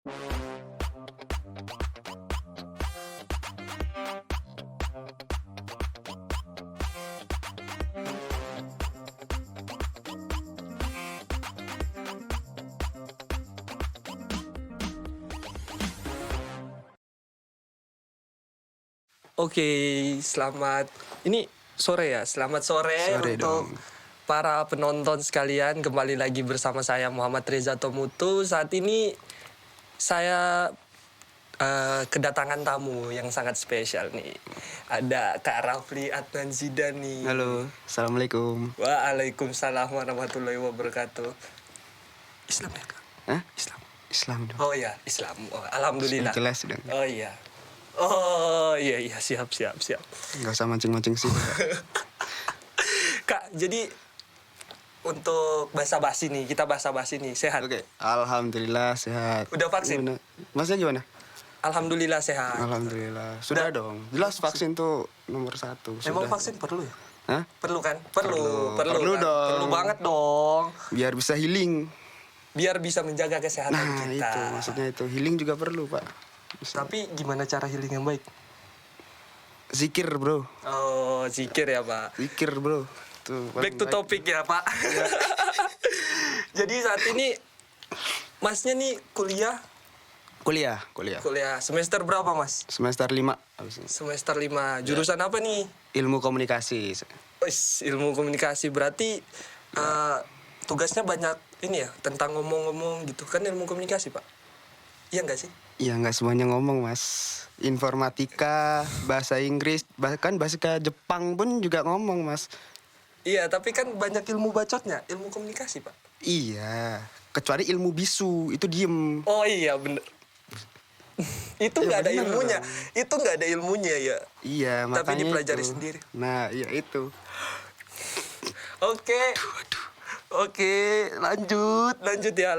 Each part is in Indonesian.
Oke, selamat ini sore ya. Selamat sore untuk para penonton sekalian. Kembali lagi bersama saya Muhammad Reza Tomutu. Saat ini saya kedatangan tamu yang sangat spesial nih. Ada Kak Rafli Adnan Zidan nih. Halo, assalamualaikum. Waalaikumsalam warahmatullahi wabarakatuh. Islam ya Kak? Hah? Islam dong. Oh iya, Islam. Oh, alhamdulillah. Jelas dong. Oh iya. Oh iya siap. Nggak usah mancing-mancing sih. Kak, jadi untuk basa-basi nih, kita basa-basi nih, sehat? Oke, alhamdulillah sehat. Udah vaksin? Gimana? Masnya gimana? Alhamdulillah sehat. Alhamdulillah. Sudah dong. Jelas vaksin tuh nomor 1. Emang vaksin perlu ya? Hah? Perlu kan? Perlu Perlu kan? dong. Perlu banget dong. Biar bisa healing. Biar bisa menjaga kesehatan Nah, kita. itu maksudnya itu. Healing juga perlu, Pak. Bisa. Tapi gimana cara healing yang baik? Zikir, bro. Oh, zikir ya, Pak. Zikir, bro. Tuh, Back to topic ya, Pak. Ya. Jadi saat ini Masnya nih kuliah semester berapa, Mas? Semester 5. Semester 5. Jurusan apa nih? Ilmu komunikasi. Wis, ilmu komunikasi berarti tugasnya banyak ini ya, tentang ngomong-ngomong gitu. Kan ilmu komunikasi, Pak. Iya enggak sih? Ya nggak semuanya ngomong, Mas. Informatika, bahasa Inggris, bahkan bahasa Jepang pun juga ngomong, Mas. Iya, tapi kan banyak ilmu bacotnya, ilmu komunikasi, Pak. Iya, kecuali ilmu bisu, itu diem. Oh iya, bener. Itu nggak ada ilmunya. Itu nggak ada ilmunya ya. Iya, tapi makanya dipelajari itu. sendiri. Nah, iya itu. Oke, lanjut ya.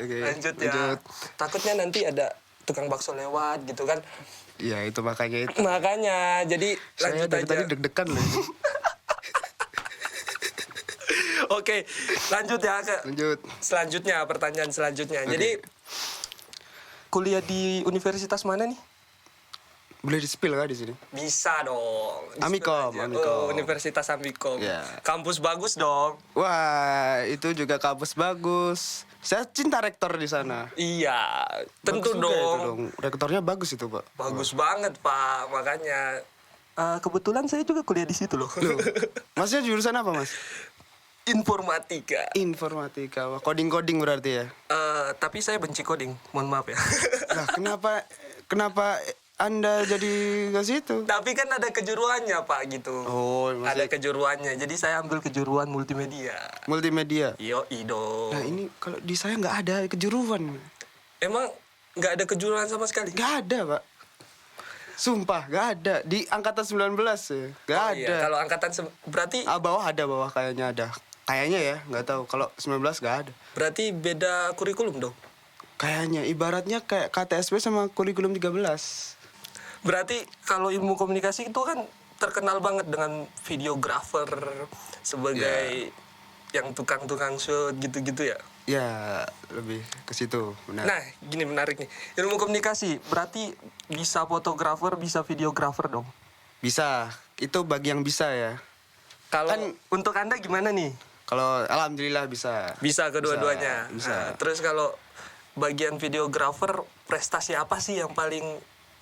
Oke, Lanjut ya. Takutnya nanti ada tukang bakso lewat gitu kan. Iya, itu makanya itu. Makanya, jadi Saya lanjut dari aja. tadi deg-degan loh. Oke, lanjut ya ke Lanjut. selanjutnya, pertanyaan selanjutnya. Jadi kuliah di universitas mana nih? Boleh di-spill kah di sini? Bisa dong. Amikom. Oh, Universitas Amikom. Ya. Kampus bagus dong. Wah, itu juga kampus bagus. Saya cinta rektor di sana. Iya, tentu Bagus juga itu dong. Rektornya bagus itu, Pak. Bagus banget, Pak. Makanya kebetulan saya juga kuliah di situ loh. Loh, Masnya jurusan apa, Mas? Informatika. Informatika. Wah, coding berarti ya? Tapi saya benci coding. Mohon maaf ya. Nah, kenapa Anda jadi ke situ? Tapi kan ada kejuruannya, Pak, gitu. Oh, Ada kejuruannya. Jadi saya ambil kejuruan multimedia. multimedia. Yoi dong. Nah, ini kalau di saya nggak ada kejuruan. Emang nggak ada kejuruan sama sekali? Nggak ada, Pak. Sumpah, nggak ada. Di angkatan 19 ya. Nggak Oh, ada. iya. Kalau angkatan berarti Bawah kayaknya ada. Kayaknya ya, nggak tahu. Kalau 19 nggak ada. berarti beda kurikulum dong. Kayaknya ibaratnya kayak KTSP sama kurikulum 13. Berarti kalau ilmu komunikasi itu kan terkenal banget dengan videographer sebagai yang tukang-tukang shoot gitu-gitu ya. Ya, lebih ke situ. Benar. Nah, gini menarik nih. Ilmu komunikasi berarti bisa fotografer, bisa videographer dong. Bisa. Itu bagi yang bisa ya. Kalau Kan- untuk Anda gimana nih? Kalau alhamdulillah bisa. Bisa kedua-duanya. Bisa. Nah, terus kalau bagian videographer, prestasi apa sih yang paling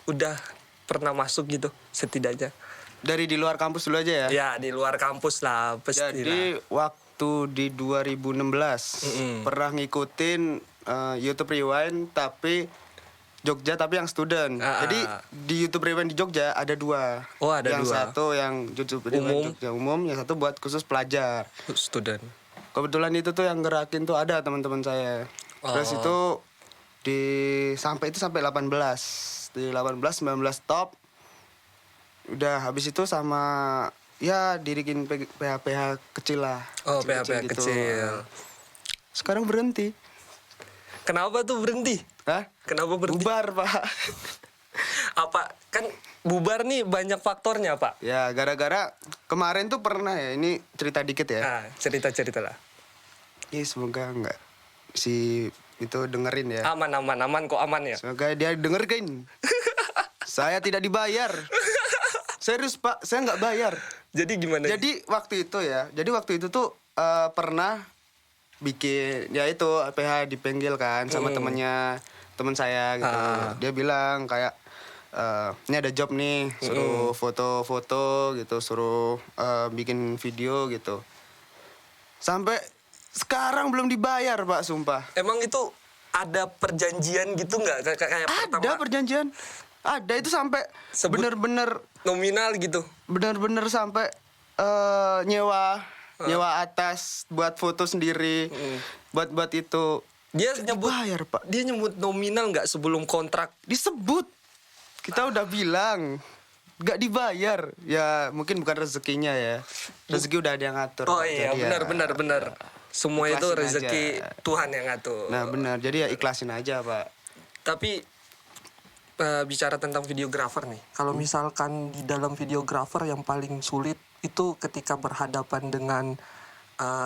udah pernah masuk gitu setidaknya? Dari di luar kampus dulu aja ya. Ya, di luar kampus lah pasti. Jadi waktu di 2016 pernah ngikutin YouTube Rewind tapi Jogja tapi yang student. Jadi di YouTube Rewind di Jogja ada 2. Oh, ada yang 2. Satu yang YouTube Rewind Jogja umum, yang satu buat khusus pelajar. Student. Kebetulan itu tuh yang gerakin tuh ada teman-teman saya. Terus itu sampai 18. Di 18 19 top. Udah habis itu sama ya dirikin PH kecil lah. Oh, PH kecil. Sekarang berhenti. Kenapa tuh berhenti? Hah? Kenapa berhenti? Bubar, Pak. Apa kan bubar nih banyak faktornya, Pak. Ya, gara-gara kemarin tuh pernah ya, ini cerita dikit ya. Nah, cerita lah. Semoga enggak si itu dengerin ya. Aman kok, aman ya. Semoga dia dengerin. Saya tidak dibayar. Serius Pak, saya nggak bayar. Jadi gimana? Jadi waktu itu tuh pernah bikin ya itu PH dipanggil kan sama temen saya gitu. Dia bilang kayak ini ada job nih, suruh foto-foto gitu, suruh bikin video gitu. Sampai sekarang belum dibayar Pak, sumpah. Emang itu ada perjanjian gitu nggak? Kayak Ada pertama perjanjian. Ada itu sampai bener-bener nominal gitu. Bener-bener sampai nyewa atas buat foto sendiri, buat itu. Dia nyebut dibayar Pak. Dia nyebut nominal nggak sebelum kontrak? Disebut. Kita udah bilang nggak dibayar. Ya mungkin bukan rezekinya ya. Rezeki udah ada yang ngatur. Oh iya, jadi benar. Semua itu ikhlasin rezeki aja. Tuhan yang ngatur. Nah benar, jadi ya ikhlasin aja Pak. Tapi bicara tentang videografer nih, kalau misalkan di dalam videografer yang paling sulit itu ketika berhadapan dengan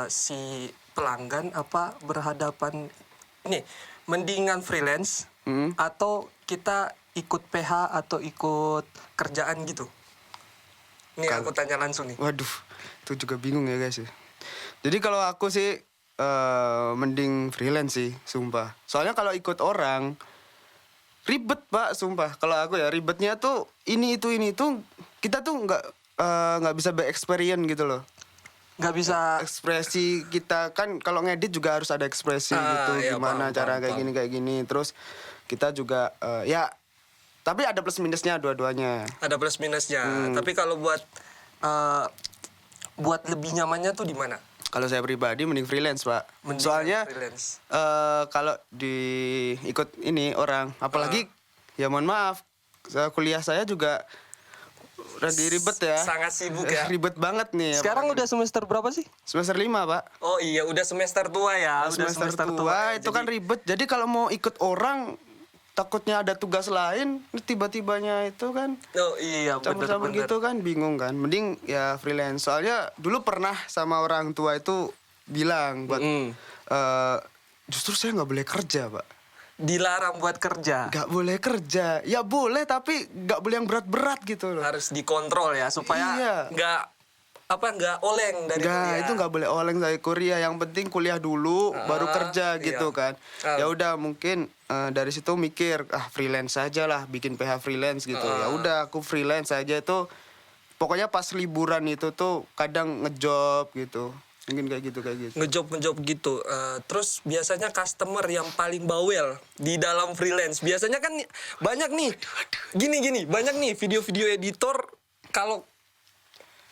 si pelanggan apa berhadapan nih, mendingan freelance atau kita ikut PH atau ikut kerjaan gitu. Nih aku tanya langsung nih. Waduh, itu juga bingung ya guys ya. Jadi kalau aku sih mending freelance sih, sumpah. Soalnya kalau ikut orang ribet Pak, sumpah. Kalau aku ya ribetnya tuh ini itu kita tuh nggak bisa bereksperience gitu loh. Nggak bisa ekspresi kita kan kalau ngedit juga harus ada ekspresi gitu, iya, gimana paham, cara paham. kayak gini. Terus kita juga ya tapi ada plus minusnya dua-duanya. ada plus minusnya. Tapi kalau buat lebih nyamannya tuh di mana? Kalau saya pribadi mending freelance Pak. Mending Soalnya freelance. kalau ikut ini orang, apalagi ya mohon maaf, kuliah saya juga lagi ribet ya. Sangat sibuk ya. Ribet banget nih. Sekarang udah semester berapa sih? Semester 5 Pak. Oh iya, udah semester tua ya. Udah Semester tua itu kan ribet. Jadi kalau mau ikut orang takutnya ada tugas lain, tiba-tibanya itu kan Oh iya, campur-campur bener. gitu kan bingung kan. Mending ya freelance. Soalnya dulu pernah sama orang tua itu bilang buat justru saya nggak boleh kerja Pak. Dilarang buat kerja. Nggak boleh kerja. Ya boleh tapi nggak boleh yang berat-berat gitu loh. Harus dikontrol ya supaya Iya. nggak oleng dari kuliah. Itu nggak boleh oleng dari kuliah. Yang penting kuliah dulu baru kerja gitu iya. kan. Ya udah mungkin dari situ mikir freelance aja lah, bikin PH freelance gitu. Ya udah aku freelance aja itu. Pokoknya pas liburan itu tuh kadang ngejob gitu. Mungkin kayak gitu. Ngejob gitu. Terus biasanya customer yang paling bawel di dalam freelance. Biasanya kan banyak nih. Gini, banyak nih video-video editor kalau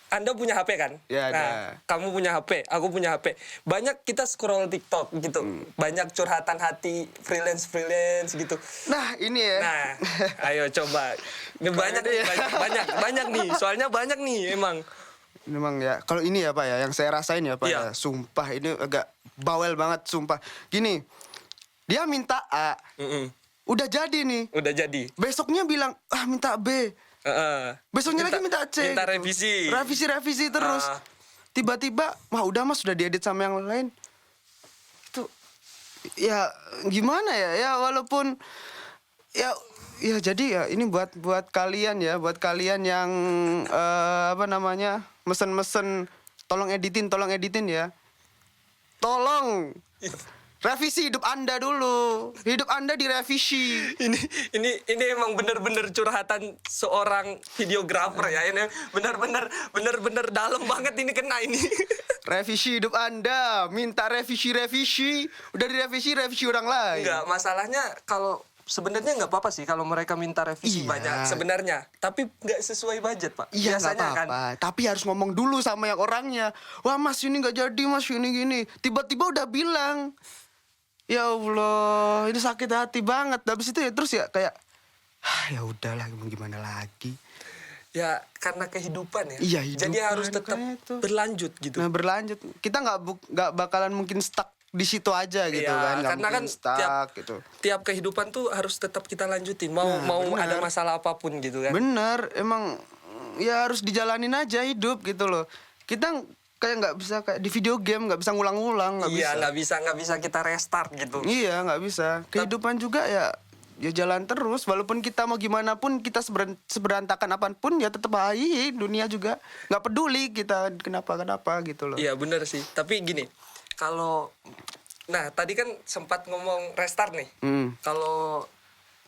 Anda punya HP kan? Ya, ada. Nah, kamu punya HP, aku punya HP. Banyak kita scroll TikTok gitu. Banyak curhatan hati freelance gitu. Nah ini ya. Nah, ayo coba. Ini banyak nih. Soalnya banyak nih emang. Memang ya. Kalau ini ya Pak ya, yang saya rasain ya Pak Iya. ya. Sumpah ini agak bawel banget sumpah. Gini, dia minta A. Udah jadi nih. Udah jadi. Besoknya bilang minta B. Besoknya lagi minta C. Minta gitu. Revisi terus. Tiba-tiba, udah mas sudah diedit sama yang lain. Itu ya gimana ya? Ya walaupun ya jadi ya ini buat kalian ya, buat kalian yang mesen tolong editin ya. Tolong revisi hidup Anda dulu. Hidup Anda direvisi. Ini emang bener-bener curhatan seorang videografer ya. Ini bener-bener dalam banget ini kena ini. Revisi hidup Anda, minta revisi. Udah revisi orang lain. Enggak, masalahnya kalau sebenarnya nggak apa-apa sih kalau mereka minta revisi Iya. banyak sebenarnya, tapi nggak sesuai budget Pak. Iya nggak Biasanya apa-apa, kan. tapi harus ngomong dulu sama yang orangnya. Wah mas ini nggak jadi mas ini gini. Tiba-tiba udah bilang. Ya Allah, ini sakit hati banget. Habis itu ya terus ya kayak, ya udahlah gimana lagi. Ya karena kehidupan ya. Iya, hidupan, jadi harus tetap makanya itu. berlanjut gitu. Nah berlanjut, kita nggak bakalan mungkin stuck di situ aja gitu Iya, kan. Nggak karena kan mungkin stuck gitu. tiap kehidupan tuh harus tetap kita lanjutin. Mau bener. ada masalah apapun gitu kan. Bener, emang ya harus dijalanin aja hidup gitu loh. Kita kayak nggak bisa kayak di video game nggak bisa ngulang-ngulang, nggak Iya, bisa. nggak bisa kita restart gitu. Iya, nggak bisa. Kehidupan juga ya jalan terus. Walaupun kita mau gimana pun, kita seberantakan apapun ya tetap aja. Dunia juga nggak peduli kita kenapa gitu loh. Iya bener sih. Tapi gini, kalau nah tadi kan sempat ngomong restart nih. Kalau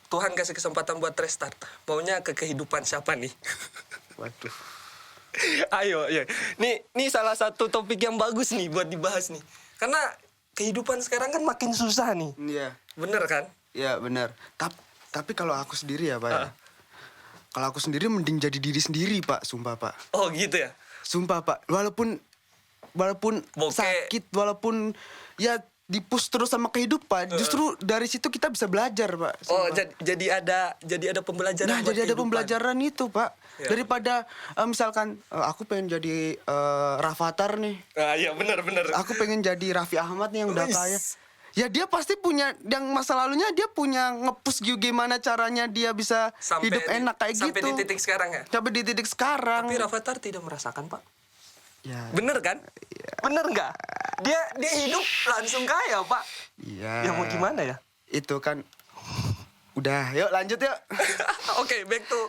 Tuhan kasih kesempatan buat restart, maunya ke kehidupan siapa nih? Waduh. Ayo, ya. Nih salah satu topik yang bagus nih buat dibahas nih. Karena kehidupan sekarang kan makin susah nih. Iya. Bener kan? Iya benar. Tapi kalau aku sendiri ya Pak ya. Kalau aku sendiri mending jadi diri sendiri Pak, sumpah Pak. Oh gitu ya? Sumpah Pak, walaupun Bokeh. sakit, walaupun ya dipus terus sama kehidupan, justru dari situ kita bisa belajar Pak. Oh sumpah. jadi ada pembelajaran. Nah buat jadi ada kehidupan. pembelajaran itu Pak. Ya. Daripada misalkan aku pengen jadi Rafathar nih. Ah iya bener. Aku pengen jadi Raffi Ahmad nih yang udah Wis. kaya. Ya dia pasti punya, yang masa lalunya dia punya nge-push gimana caranya dia bisa hidup enak kayak gitu. Sampai di titik sekarang ya? Sampai di titik sekarang. Tapi Rafathar tidak merasakan Pak. Ya. Bener kan? Bener nggak? Dia hidup langsung kaya Pak. Iya. Ya mau gimana ya? Itu kan. Udah, yuk lanjut yuk. Oke, back to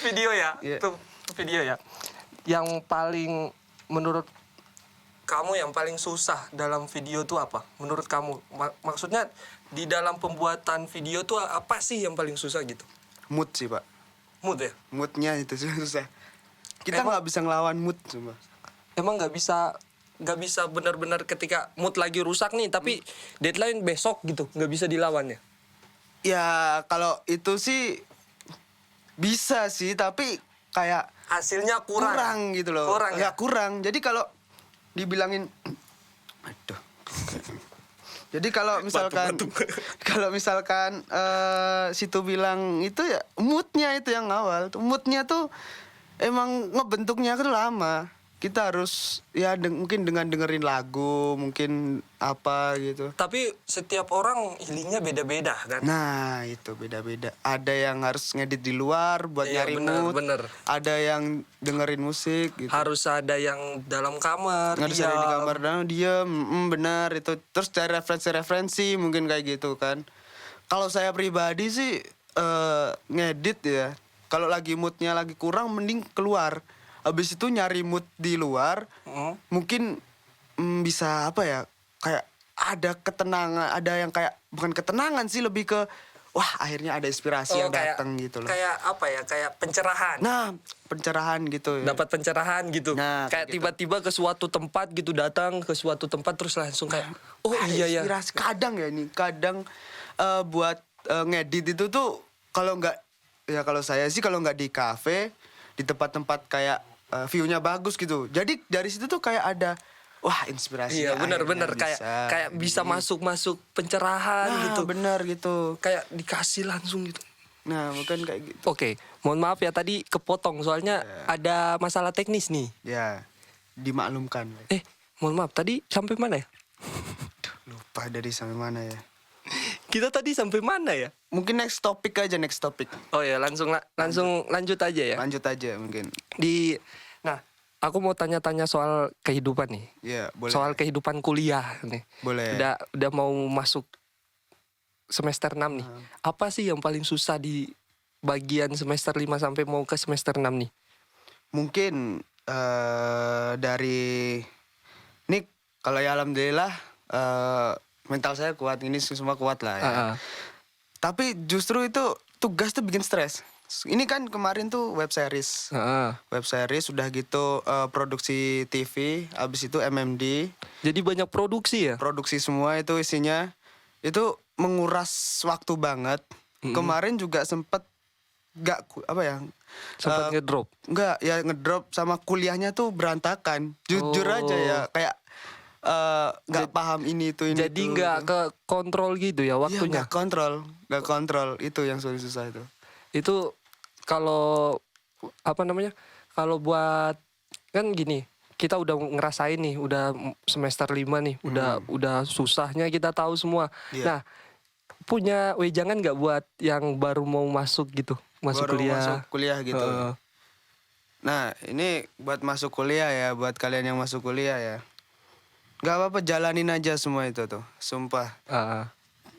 video ya. Iya. Tuh video ya. Yang paling menurut kamu yang paling susah dalam video tuh apa? Menurut kamu? Maksudnya di dalam pembuatan video tuh apa sih yang paling susah gitu? Mood sih Pak. Mood ya? Moodnya itu susah. Kita nggak bisa ngelawan mood cuma. Emang nggak bisa benar-benar ketika mood lagi rusak nih, tapi deadline besok gitu, nggak bisa dilawan ya? Ya kalau itu sih bisa sih, tapi kayak Hasilnya kurang gitu loh. Kurang ya? Kurang. Jadi kalau dibilangin, aduh. Jadi kalau misalkan kalau misalkan situ bilang itu ya moodnya itu yang awal. Moodnya tuh emang ngebentuknya tuh lama. Kita harus ya mungkin dengan dengerin lagu, mungkin apa gitu. Tapi setiap orang healingnya beda-beda kan? Nah itu beda-beda. Ada yang harus ngedit di luar buat Iya, nyari bener, mood. bener. Ada yang dengerin musik gitu. Harus ada yang dalam kamar, Harus ada di kamar diem, benar itu. Terus cari referensi mungkin kayak gitu kan. Kalau saya pribadi sih ngedit ya. Kalau lagi moodnya lagi kurang, mending keluar. Habis itu nyari mood di luar, mungkin bisa apa ya, kayak ada ketenangan, ada yang kayak bukan ketenangan sih, lebih ke wah akhirnya ada inspirasi yang datang gitu loh. Kayak apa ya, kayak pencerahan. Nah pencerahan gitu ya. Dapat pencerahan gitu. Nah, kayak gitu. tiba-tiba ke suatu tempat gitu, datang ke suatu tempat terus langsung kayak oh Ada iya ya. inspirasi. Kadang buat ngedit itu tuh kalau nggak, ya kalau saya sih kalau nggak di kafe, di tempat-tempat kayak view-nya bagus gitu. Jadi dari situ tuh kayak ada wah inspirasinya. Iya benar-benar kayak bisa masuk pencerahan gitu. Benar gitu. Kayak dikasih langsung gitu. Nah bukan kayak gitu. Oke, mohon maaf ya tadi kepotong soalnya ada masalah teknis nih. Ya dimaklumkan. Mohon maaf tadi sampai mana ya? Lupa dari sampai mana ya. Kita tadi sampai mana ya? Mungkin next topic aja, next topic. Oh ya, langsung lanjut aja ya. Lanjut aja mungkin. Nah, aku mau tanya-tanya soal kehidupan nih. Iya, boleh. Soal kehidupan kuliah nih. Boleh. Udah mau masuk semester 6 nih. Apa sih yang paling susah di bagian semester 5 sampai mau ke semester 6 nih? Mungkin dari ini kalau ya alhamdulillah mental saya kuat, ini semua kuat lah ya. Tapi justru itu tugas tuh bikin stres. Ini kan kemarin tuh web series. Web series udah gitu produksi TV, abis itu MMD. Jadi banyak produksi ya? Produksi semua itu isinya. Itu menguras waktu banget. Kemarin juga sempet Sempat ngedrop. Enggak, ya ngedrop sama kuliahnya tuh berantakan. Jujur aja ya, kayak nggak paham ini itu ini. Jadi nggak ke kontrol gitu ya waktunya. Nggak kontrol itu yang susah itu. Itu kalau kalau buat kan gini, kita udah ngerasain nih, udah semester 5 nih, udah susahnya kita tahu semua. Nah, punya wejangan nggak buat yang baru mau masuk gitu, masuk kuliah? Masuk kuliah gitu. Nah, ini buat masuk kuliah ya, buat kalian yang masuk kuliah ya. Gak apa-apa, jalanin aja semua itu tuh, sumpah.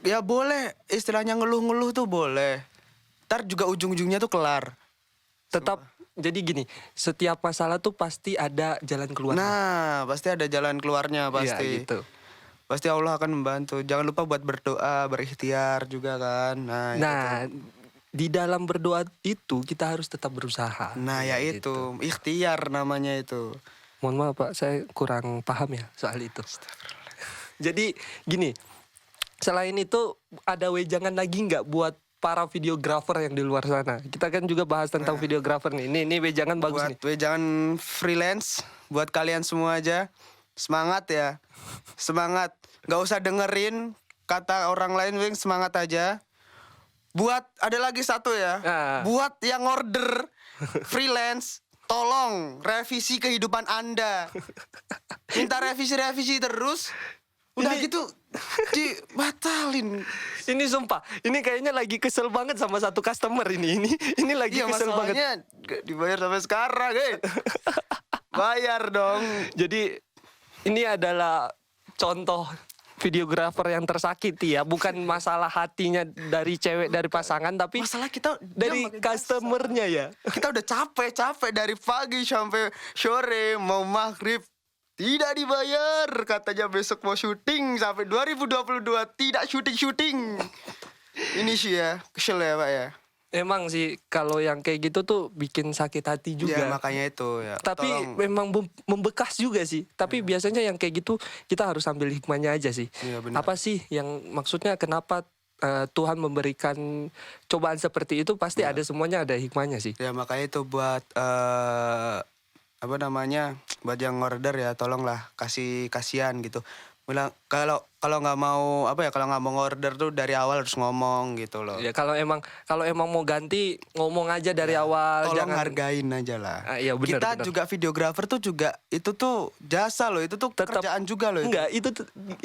Ya boleh, istilahnya ngeluh-ngeluh tuh boleh. Ntar juga ujung-ujungnya tuh kelar. Tetap jadi gini, setiap masalah tuh pasti ada jalan keluarnya. Nah, pasti ada jalan keluarnya pasti. Iya, gitu. Pasti Allah akan membantu. Jangan lupa buat berdoa, berikhtiar juga kan. Nah, di dalam berdoa itu kita harus tetap berusaha. Nah, ya itu, ikhtiar namanya itu. Mohon maaf Pak, saya kurang paham ya soal itu. Jadi gini, selain itu ada wejangan lagi nggak buat para videografer yang di luar sana? Kita kan juga bahas tentang videografer nih. Ini wejangan bagus Buat nih. wejangan freelance, buat kalian semua aja. Semangat ya. Semangat. Gak usah dengerin kata orang lain, Wing, semangat aja. Buat, ada lagi satu ya. Buat yang order freelance, tolong revisi kehidupan Anda. Minta revisi-revisi terus. Udah gitu dibatalin. Ini sumpah, ini kayaknya lagi kesel banget sama satu customer ini. Ini lagi Iya, kesel banget. masalahnya gak dibayar sampai sekarang, Bayar dong. Jadi ini adalah contoh videografer yang tersakiti ya, bukan masalah hatinya dari cewek dari pasangan, tapi Masalah kita dari customernya ya. Kita udah capek dari pagi sampai sore, mau maghrib tidak dibayar, katanya besok mau syuting sampai 2022 tidak syuting. Ini sih ya, kesel ya Pak ya. Emang sih kalau yang kayak gitu tuh bikin sakit hati juga. Ya makanya itu ya. Tapi memang membekas juga sih. Tapi biasanya yang kayak gitu kita harus ambil hikmahnya aja sih. Iya, benar. Apa sih yang maksudnya kenapa Tuhan memberikan cobaan seperti itu? Pasti ada, semuanya ada hikmahnya sih. Ya makanya itu buat apa namanya, buat yang order ya, tolonglah kasih kasihan gitu. Bilang kalau nggak mau kalau nggak mau order tuh dari awal harus ngomong gitu loh. Ya kalau emang mau ganti ngomong aja dari awal. Tolong Jangan hargain aja lah. Iya, bener, Kita bener. juga videografer tuh juga itu tuh jasa loh, itu tuh Tetap- kerjaan juga loh. Enggak, itu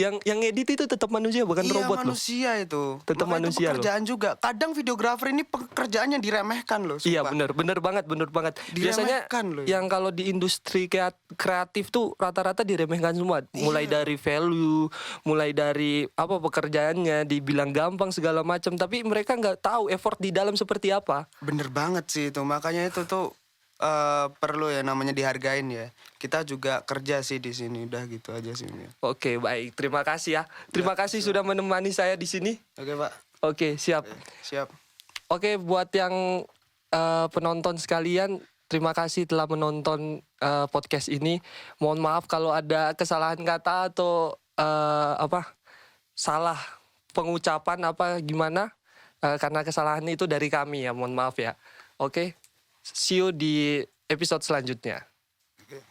yang edit itu tetap manusia bukan Iya, robot loh. manusia itu. Tetap Makanya manusia itu pekerjaan juga. Kadang videografer ini pekerjaannya diremehkan loh. Iya sumpah. benar banget. Biasanya Diremehkan loh. yang kalau di industri kreatif tuh rata-rata diremehkan semua. Mulai dari value, mulai dari apa pekerjaannya, dibilang gampang segala macam. Tapi mereka nggak tahu effort di dalam seperti apa. Bener banget sih itu. Makanya itu tuh perlu ya namanya dihargain ya. Kita juga kerja sih di sini. Udah gitu aja sih. Oke baik, terima kasih ya. Terima kasih sudah menemani saya di sini. Oke Pak. Oke siap. Siap. Oke buat yang penonton sekalian, terima kasih telah menonton podcast ini. Mohon maaf kalau ada kesalahan kata atau salah pengucapan apa gimana, karena kesalahan itu dari kami ya, mohon maaf ya. Oke, see you di episode selanjutnya. Oke.